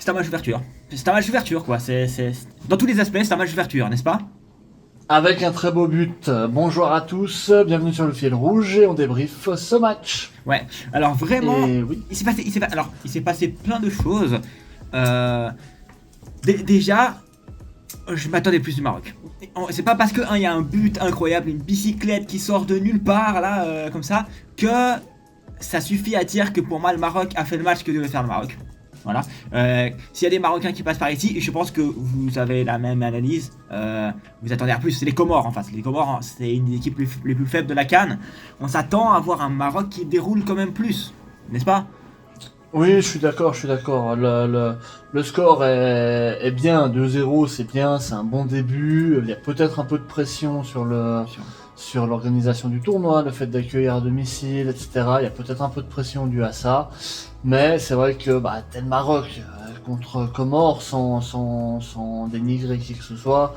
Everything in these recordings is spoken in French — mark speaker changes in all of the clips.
Speaker 1: C'est un match d'ouverture. C'est un match d'ouverture, quoi. Dans tous les aspects, c'est un match d'ouverture, n'est-ce pas?
Speaker 2: Avec un très beau but. Bonjour à tous, bienvenue sur le fil rouge et on débriefe ce match.
Speaker 1: Ouais. Alors vraiment,
Speaker 2: Et oui.
Speaker 1: il s'est passé plein de choses. Déjà, je m'attendais plus du Maroc. C'est pas parce qu'il y a un but incroyable, une bicyclette qui sort de nulle part, là, comme ça, que ça suffit à dire que pour moi, le Maroc a fait le match que devait faire le Maroc. Voilà. S'il y a des Marocains qui passent par ici, je pense que vous avez la même analyse. Vous attendez à plus. C'est les Comores en face. Les Comores, c'est une des équipes les plus faibles de la CAN. On s'attend à voir un Maroc qui déroule quand même plus, n'est-ce pas?
Speaker 2: Oui, je suis d'accord. Le score est bien, 2-0, c'est bien, c'est un bon début. Il y a peut-être un peu de pression sur l'organisation du tournoi, le fait d'accueillir à domicile, etc. Il y a peut-être un peu de pression due à ça. Mais c'est vrai que t'es le Maroc contre Comores sans dénigrer qui que ce soit.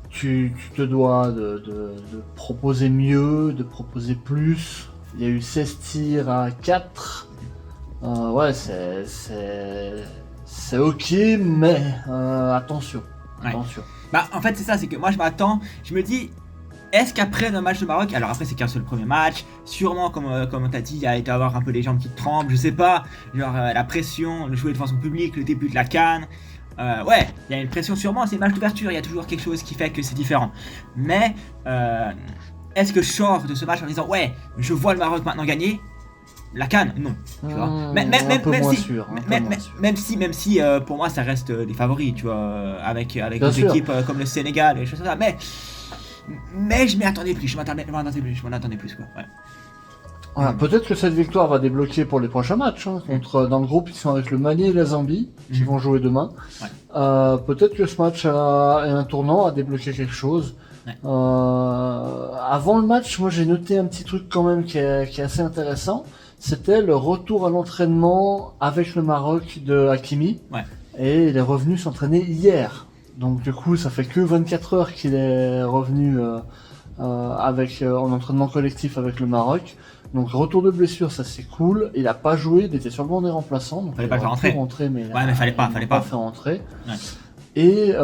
Speaker 2: Tu te dois de proposer mieux, de proposer plus. Il y a eu 16 tirs à 4. Ouais, c'est ok, mais attention.
Speaker 1: Ouais.
Speaker 2: Attention.
Speaker 1: En fait, c'est ça, c'est que moi je me dis, est-ce qu'après le match de Maroc, alors après c'est qu'un seul premier match, sûrement comme on t'a dit, il y a été avoir un peu les jambes qui tremblent, je sais pas, genre la pression, le jouer devant son public, le début de la CAN, ouais, il y a une pression sûrement, c'est le match d'ouverture, il y a toujours quelque chose qui fait que c'est différent. Mais est-ce que je sors de ce match en disant, ouais, je vois le Maroc maintenant gagner? La CAN, non. Tu vois. Même si pour moi ça reste des favoris, tu vois, avec des équipes comme le Sénégal et des choses comme ça. Mais je m'y attendais plus, je m'en attendais plus quoi. Ouais.
Speaker 2: Voilà, peut-être que cette victoire va débloquer pour les prochains matchs. Dans le groupe, ils sont avec le Mali et la Zambie, qui vont jouer demain. Ouais. Peut-être que ce match est un tournant, a débloqué quelque chose. Ouais. Avant le match, moi j'ai noté un petit truc quand même qui est assez intéressant. C'était le retour à l'entraînement avec le Maroc de Hakimi. Ouais. Et il est revenu s'entraîner hier. Donc du coup, ça fait que 24 heures qu'il est revenu en entraînement collectif avec le Maroc. Donc retour de blessure, ça c'est cool. Il a pas joué, il était sur le banc des remplaçants. Donc
Speaker 1: fallait pas le faire
Speaker 2: rentrer. Mais
Speaker 1: fallait pas
Speaker 2: faire rentrer. Ouais. Et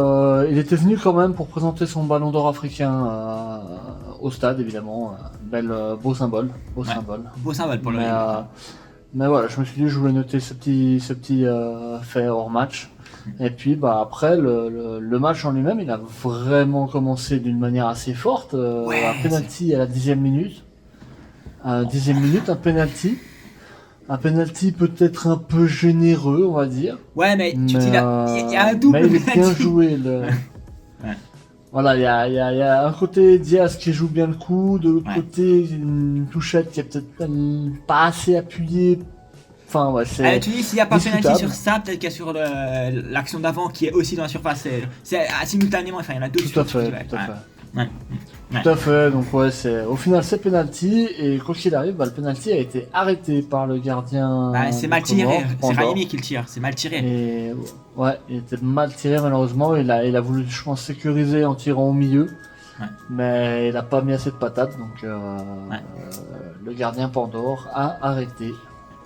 Speaker 2: il était venu quand même pour présenter son ballon d'or africain au stade, évidemment. Beau symbole. Beau symbole
Speaker 1: pour le
Speaker 2: mais voilà, je me suis dit je voulais noter ce petit fait hors match. Et puis après le match en lui-même, il a vraiment commencé d'une manière assez forte. Un penalty à la 10e minute. 10e minute, un penalty. Un penalty peut-être un peu généreux, on va dire.
Speaker 1: Ouais, mais tu dis là, il y a un double.
Speaker 2: Mais il est bien joué. Ouais. Voilà, il y a un côté Diaz qui joue bien le coup, de l'autre côté une touchette qui est peut-être pas assez appuyée. Enfin, ouais, c'est.
Speaker 1: Tu dis s'il n'y a pas penalty sur ça, peut-être qu'il y a sur l'action d'avant qui est aussi dans la surface. C'est simultanément, enfin, il y en a deux.
Speaker 2: Tout à fait. Tout à fait, donc ouais, au final c'est penalty, et quoi qu'il arrive, le penalty a été arrêté par le gardien.
Speaker 1: C'est mal tiré, c'est Raimi qui le tire, c'est mal tiré.
Speaker 2: Et ouais, il était mal tiré malheureusement, il a voulu, je pense, sécuriser en tirant au milieu, mais il a pas mis assez de patates, donc le gardien Pandore a arrêté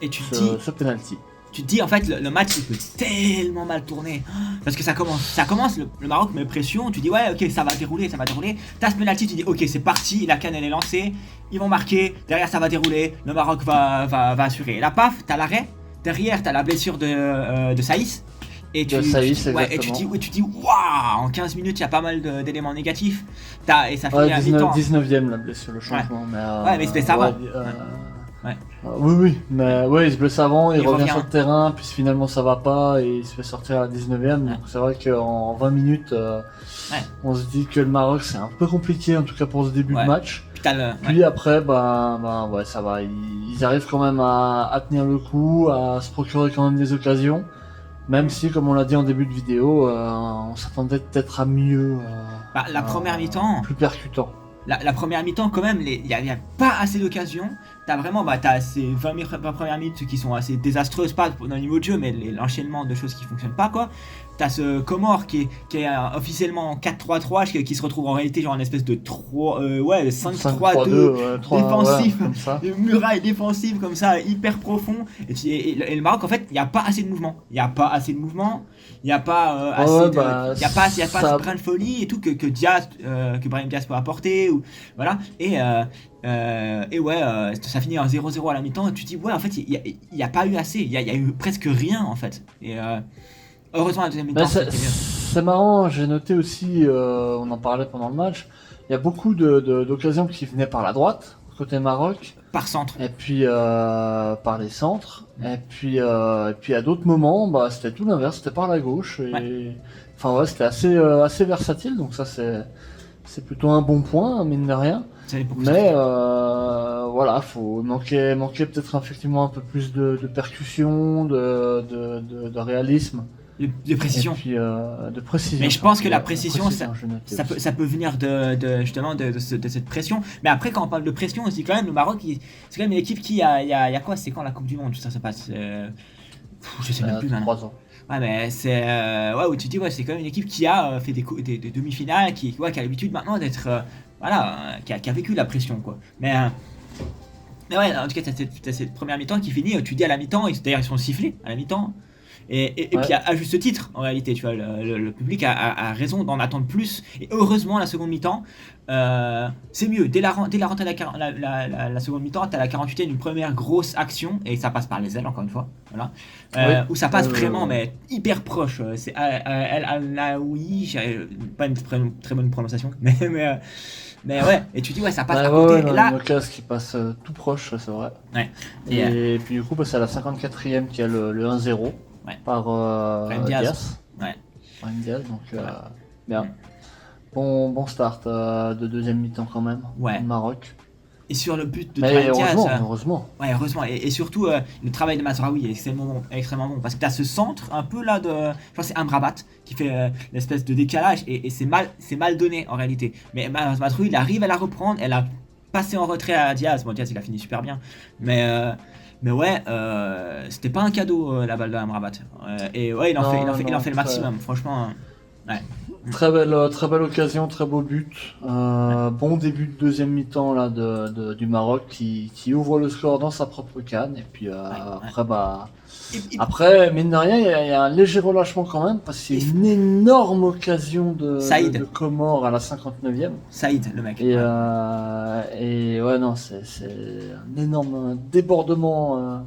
Speaker 2: ce penalty.
Speaker 1: Tu te dis en fait le match il peut tellement mal tourner parce que ça commence le Maroc met pression, tu dis ouais ok ça va dérouler, t'as ce penalty, tu dis ok c'est parti, la CAN elle est lancée, ils vont marquer, derrière ça va dérouler, le Maroc va assurer, et là paf t'as l'arrêt, derrière t'as la blessure de Saïs et tu dis waouh, en 15 minutes il y a pas mal d'éléments négatifs, et ça finit à mi-temps.
Speaker 2: 19ème la blessure, le changement.
Speaker 1: Mais c'était ça va.
Speaker 2: Oui, mais il se blesse avant, il revient sur le terrain, puis finalement ça va pas et il se fait sortir à la 19ème. Donc c'est vrai qu'en 20 minutes, on se dit que le Maroc c'est un peu compliqué, en tout cas pour ce début de match. Puis après, ça va, ils arrivent quand même à tenir le coup, à se procurer quand même des occasions. Même si, comme on l'a dit en début de vidéo, on s'attendait peut-être à mieux.
Speaker 1: La première mi-temps.
Speaker 2: Plus percutant.
Speaker 1: la première mi-temps, quand même, il y a pas assez d'occasions. T'as vraiment, t'as ces 20 premières minutes qui sont assez désastreuses, pas dans le niveau de jeu, mais l'enchaînement de choses qui fonctionnent pas, quoi. T'as ce Comore qui est officiellement en 4-3-3, qui se retrouve en réalité genre une espèce de 5-3-2 défensif, muraille défensive comme ça, hyper profond. Et le Maroc, en fait, il n'y a pas assez de mouvement. Il n'y a pas assez de mouvement. Il n'y a pas assez de. Il y a pas assez de grain de folie et tout que Diaz, que Brahim Diaz peut apporter. Voilà. Et ouais, ça finit en 0-0 à la mi-temps. Et tu te dis, ouais, en fait, il n'y a pas eu assez. Il y a eu presque rien, en fait. Et heureusement, la deuxième mi-temps, c'était mieux.
Speaker 2: C'est marrant, j'ai noté aussi, on en parlait pendant le match, il y a beaucoup d'occasions qui venaient par la droite, côté Maroc.
Speaker 1: Par centre.
Speaker 2: Et puis par les centres. Et puis à d'autres moments, c'était tout l'inverse, c'était par la gauche. Et... Enfin ouais, c'était assez versatile, donc ça c'est plutôt un bon point, mine de rien. Mais voilà, faut manquer peut-être effectivement un peu plus de percussion, de réalisme.
Speaker 1: De précision.
Speaker 2: Et puis de précision.
Speaker 1: Mais je pense que la précision, ça peut venir justement de cette pression. Mais après, quand on parle de pression aussi, quand même, le Maroc, c'est quand même une équipe qui a quoi? C'est quand la Coupe du Monde? Ça se passe je sais même plus maintenant.
Speaker 2: 3 ans.
Speaker 1: Ouais, mais c'est où tu te dis, ouais, c'est quand même une équipe qui a fait des demi-finales, qui a l'habitude maintenant d'être qui a vécu la pression, quoi. Mais ouais, en tout cas, t'as cette première mi-temps qui finit. Tu dis à la mi-temps, d'ailleurs ils sont sifflés à la mi-temps. Et puis à juste titre, en réalité, tu vois, le public a raison d'en attendre plus. Et heureusement, la seconde mi-temps, c'est mieux. Dès la rentrée de la seconde mi-temps, t'as la 48e, une première grosse action, et ça passe par les ailes, encore une fois. Voilà. Où ça passe vraiment, mais hyper proche. C'est El Alaoui, j'ai pas une très bonne prononciation, mais ouais, et tu dis, ouais, ça passe à côté.
Speaker 2: Ouais,
Speaker 1: et là,
Speaker 2: le casque qui passe tout proche, c'est vrai.
Speaker 1: Ouais.
Speaker 2: Et puis du coup, c'est à la 54e qu'il y a le 1-0.
Speaker 1: Ouais.
Speaker 2: Par Diaz.
Speaker 1: Ouais.
Speaker 2: Brahim Diaz, donc bien. Bon start de deuxième mi-temps quand même.
Speaker 1: Ouais.
Speaker 2: Au Maroc.
Speaker 1: Et sur le but de
Speaker 2: Brahim Diaz.
Speaker 1: Heureusement. Ouais, heureusement. Et surtout, le travail de Mazraoui est extrêmement bon. Parce que tu as ce centre un peu là de. Je pense que c'est Amrabat qui fait l'espèce de décalage. Et c'est mal donné en réalité. Mais Mazraoui, il arrive à la reprendre. Elle a passé en retrait à Diaz. Bon, Diaz, il a fini super bien. Mais ouais, c'était pas un cadeau la balle de Amrabat. Et ouais, il en fait le maximum, franchement. Ouais.
Speaker 2: Très belle occasion, très beau but. Bon début de deuxième mi-temps là du Maroc qui ouvre le score dans sa propre canne. Et puis après, mine de rien, il y a un léger relâchement quand même parce que c'est une énorme occasion de Comore à la 59e.
Speaker 1: Saïd, le mec.
Speaker 2: Et ouais, non, c'est un énorme débordement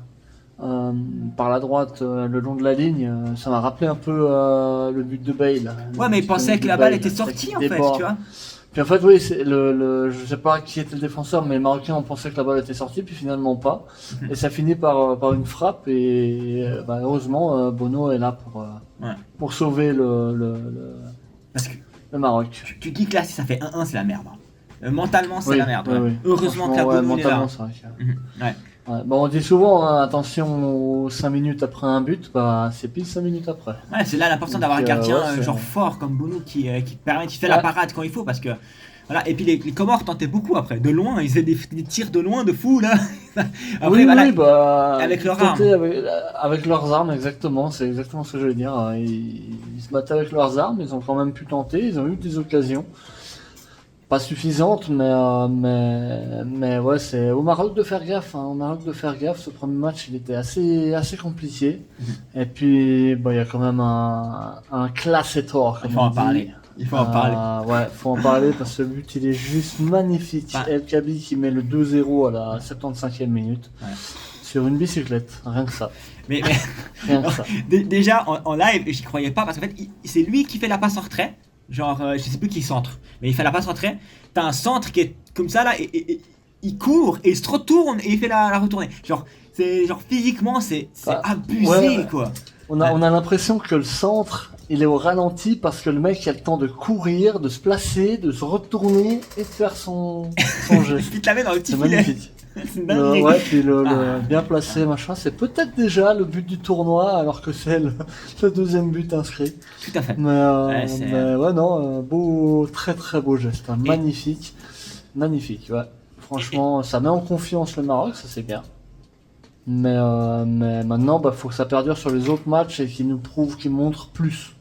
Speaker 2: par la droite le long de la ligne. Ça m'a rappelé un peu le but de Bale.
Speaker 1: Ouais, mais il pensait que la balle était sortie en fait, tu vois.
Speaker 2: Puis en fait, oui, je sais pas qui était le défenseur, mais les Marocains ont pensé que la balle était sortie, puis finalement pas. Et ça finit par une frappe, et heureusement, Bono est là pour sauver
Speaker 1: Parce que
Speaker 2: le Maroc.
Speaker 1: Tu dis que là, si ça fait 1-1, c'est la merde. Mentalement, c'est la merde. Ouais.
Speaker 2: Oui.
Speaker 1: Heureusement que la Bono est là.
Speaker 2: C'est vrai. Ouais. Bon, on dit souvent, attention aux 5 minutes après un but, c'est pile 5 minutes après.
Speaker 1: Ouais, c'est là l'important d'avoir un gardien genre fort comme Bono qui fait la parade quand il faut, parce que voilà. Et puis les Comores tentaient beaucoup après, de loin, ils faisaient des tirs de loin de fou là. Après, avec leurs armes.
Speaker 2: Avec leurs armes, exactement, c'est exactement ce que je veux dire. Ils se battaient avec leurs armes, ils ont quand même pu tenter, ils ont eu des occasions. Pas suffisante, mais ouais, c'est au Maroc de faire gaffe. Au Maroc de faire gaffe. Ce premier match, il était assez compliqué. Et puis, il y a quand même un classe-étor.
Speaker 1: Il faut en parler.
Speaker 2: Ouais, faut en parler parce que ce but, il est juste magnifique. El Kabi qui met le 2-0 à la 75e minute. Ouais. Sur une bicyclette, rien que ça.
Speaker 1: Mais
Speaker 2: rien que ça.
Speaker 1: Déjà, en live, j'y croyais pas parce qu'en fait, c'est lui qui fait la passe en retrait. Genre, je sais plus qui centre, mais il fait la passe retrait. T'as un centre qui est comme ça là, et il court et il se retourne et il fait la retournée. Genre, physiquement, c'est abusé quoi.
Speaker 2: On a l'impression que le centre, il est au ralenti parce que le mec il a le temps de courir, de se placer, de se retourner et de faire son geste.
Speaker 1: Il te la met dans le petit
Speaker 2: filet.
Speaker 1: C'est
Speaker 2: magnifique. Ouais, puis le bien placé, machin, c'est peut-être déjà le but du tournoi alors que c'est le deuxième but inscrit.
Speaker 1: Tout à fait.
Speaker 2: Mais ouais, non, beau, très très beau geste, magnifique. Magnifique, ouais. Franchement, ça met en confiance le Maroc, ça c'est bien. Mais maintenant, faut que ça perdure sur les autres matchs et qu'ils nous prouvent, qu'ils montrent plus.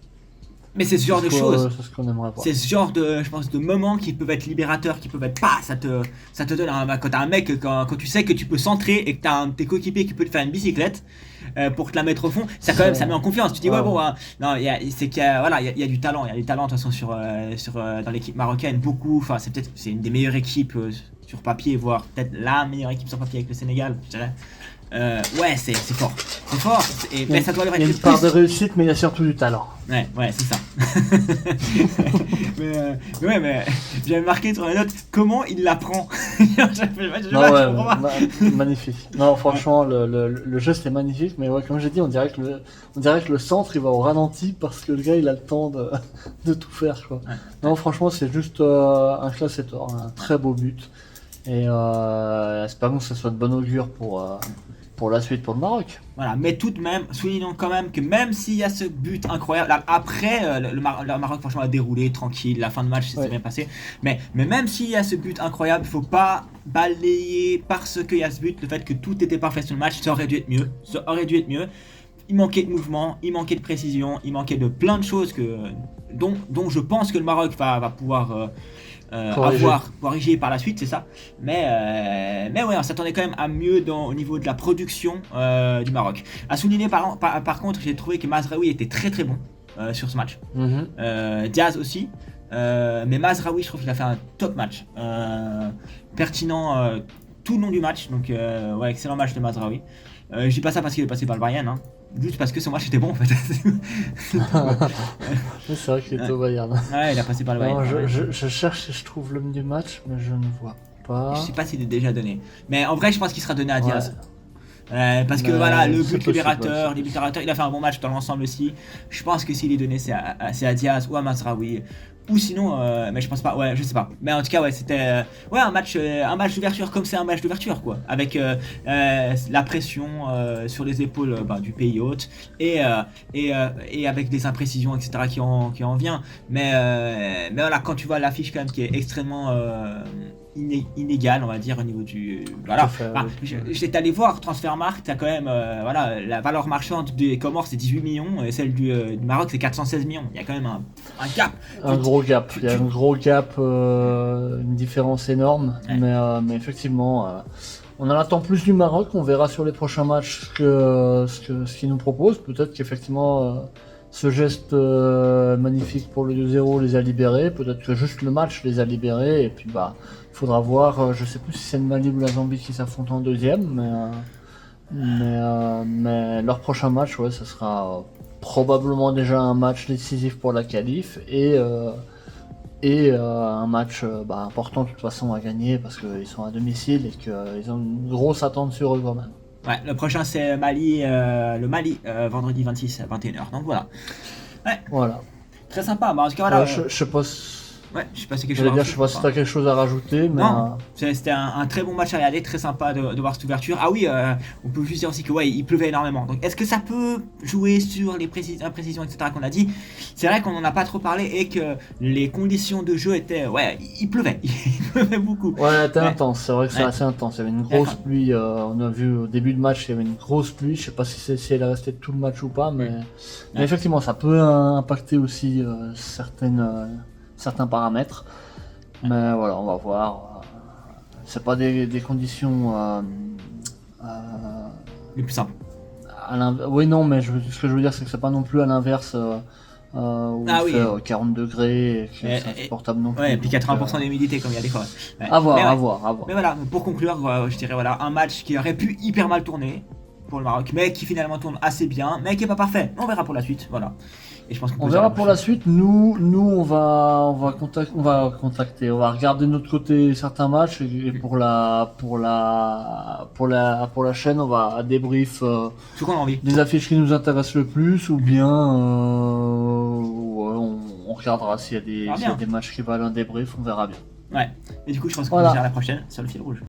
Speaker 1: Mais c'est ce genre de choses.
Speaker 2: C'est ce qu'on aimerait voir.
Speaker 1: C'est ce genre de, je pense, de moments qui peuvent être libérateurs, qui peuvent être ça te donne quand t'as un mec, quand tu sais que tu peux centrer et que t'as un de tes coéquipiers qui peut te faire une bicyclette pour te la mettre au fond, ça quand même, ça met en confiance. Tu dis ouais bon, non, c'est qu'il y a, voilà, il y a du talent, de toute façon dans l'équipe marocaine, beaucoup. Enfin, c'est une des meilleures équipes sur papier, voire peut-être la meilleure équipe sur papier avec le Sénégal, je dirais. Ouais, c'est fort. C'est fort. Mais ça doit leur être
Speaker 2: il y a une part de réussite, mais il y a surtout du talent.
Speaker 1: Ouais, c'est ça. mais j'avais marqué sur la note comment il l'apprend.
Speaker 2: Magnifique. Non, franchement, le geste est magnifique, mais ouais, comme j'ai dit, on dirait que le centre il va au ralenti parce que le gars il a le temps de tout faire, quoi. Ouais. Non, franchement, c'est juste un classe étoile, un très beau but. Et espérons que ça soit de bon augure pour la suite pour le Maroc.
Speaker 1: Voilà, mais tout de même, soulignons quand même que même s'il y a ce but incroyable, là, après le Maroc franchement a déroulé tranquille, la fin de match s'est bien passé, mais même s'il y a ce but incroyable, il faut pas balayer parce qu'il y a ce but le fait que tout était parfait sur le match, ça aurait dû être mieux. Il manquait de mouvement, il manquait de précision, il manquait de plein de choses dont je pense que le Maroc va pouvoir corriger par la suite, c'est ça. Mais ouais, on s'attendait quand même à mieux au niveau de la production du Maroc. À souligner par contre, j'ai trouvé que Mazraoui était très très bon sur ce match. Diaz aussi. Mais Mazraoui, je trouve qu'il a fait un top match. Pertinent tout le long du match. Donc ouais, excellent match de Mazraoui. Je dis pas ça parce qu'il est passé par le Bayern, hein. Juste parce que ce match était bon en fait.
Speaker 2: C'est vrai qu'il était au Bayern.
Speaker 1: Ouais, il a passé par le Bayern.
Speaker 2: Je cherche si je trouve l'homme du match, mais je ne vois pas.
Speaker 1: Je sais pas s'il est déjà donné. Mais en vrai, je pense qu'il sera donné à Diaz. Parce que voilà, le but libérateur, il a fait un bon match dans l'ensemble aussi. Je pense que s'il est donné, c'est à Diaz ou à Mazraoui. Ou sinon, mais je pense pas, ouais, je sais pas. Mais en tout cas, ouais, c'était un match d'ouverture comme c'est un match d'ouverture, quoi. Avec la pression sur les épaules du pays hôte et avec des imprécisions, etc. qui en vient. Mais voilà, quand tu vois l'affiche quand même qui est extrêmement inégale, on va dire, au niveau du. Voilà. J'étais allé voir Transfermarkt, t'as quand même la valeur marchande des Comores c'est 18 millions et celle du Maroc c'est 416 millions. Il y a quand même un gap.
Speaker 2: Un gros gap, une différence énorme, mais effectivement, on en attend plus du Maroc, on verra sur les prochains matchs ce qu'ils nous proposent. Peut-être qu'effectivement ce geste magnifique pour le 2-0 les a libérés, peut-être que juste le match les a libérés, et puis faudra voir, je sais plus si c'est le Mali ou la Zambie qui s'affrontent en deuxième, mais leur prochain match, ouais, ça sera probablement déjà un match décisif pour la qualif et un match important de toute façon à gagner parce qu'ils sont à domicile et qu'ils ont une grosse attente sur eux quand même.
Speaker 1: Ouais, le prochain c'est le Mali, vendredi 26 à 21h, donc voilà. Ouais.
Speaker 2: Voilà.
Speaker 1: Très sympa, en tout cas voilà.
Speaker 2: Je sais pas.
Speaker 1: Ouais, je sais pas si
Speaker 2: je sais pas si t'as quelque chose à rajouter, mais
Speaker 1: non, c'était un très bon match à regarder, très sympa de voir cette ouverture. Ah oui, on peut juste dire aussi que il pleuvait énormément. Donc est-ce que ça peut jouer sur les imprécisions, etc. qu'on a dit? C'est vrai qu'on en a pas trop parlé et que les conditions de jeu étaient, il pleuvait beaucoup.
Speaker 2: Ouais, c'était intense. C'est vrai que c'est assez intense. Il y avait une grosse pluie. On a vu au début de match, il y avait une grosse pluie. Je sais pas si elle est restée tout le match ou pas, mais effectivement, ça peut impacter aussi certains paramètres, mais voilà, on va voir. C'est pas des conditions
Speaker 1: les plus simples.
Speaker 2: Oui, non, mais ce que je veux dire, c'est que c'est pas non plus à l'inverse où il fait 40 degrés et que c'est insupportable non plus.
Speaker 1: Ouais, et puis 80% d'humidité comme il y a des fois. Ouais.
Speaker 2: À voir.
Speaker 1: Mais voilà, pour conclure, je dirais un match qui aurait pu hyper mal tourner pour le Maroc, mais qui finalement tourne assez bien, mais qui est pas parfait. On verra pour la suite, voilà. Et je pense
Speaker 2: on verra pour la suite. Nous, on va contacter, on va regarder de notre côté certains matchs et pour la chaîne, on va débrief des affiches qui nous intéressent le plus, ou bien on regardera s'il y a des matchs qui valent un débrief, on verra bien.
Speaker 1: Ouais. Et du coup, je pense qu'on va dire à la prochaine sur le fil rouge.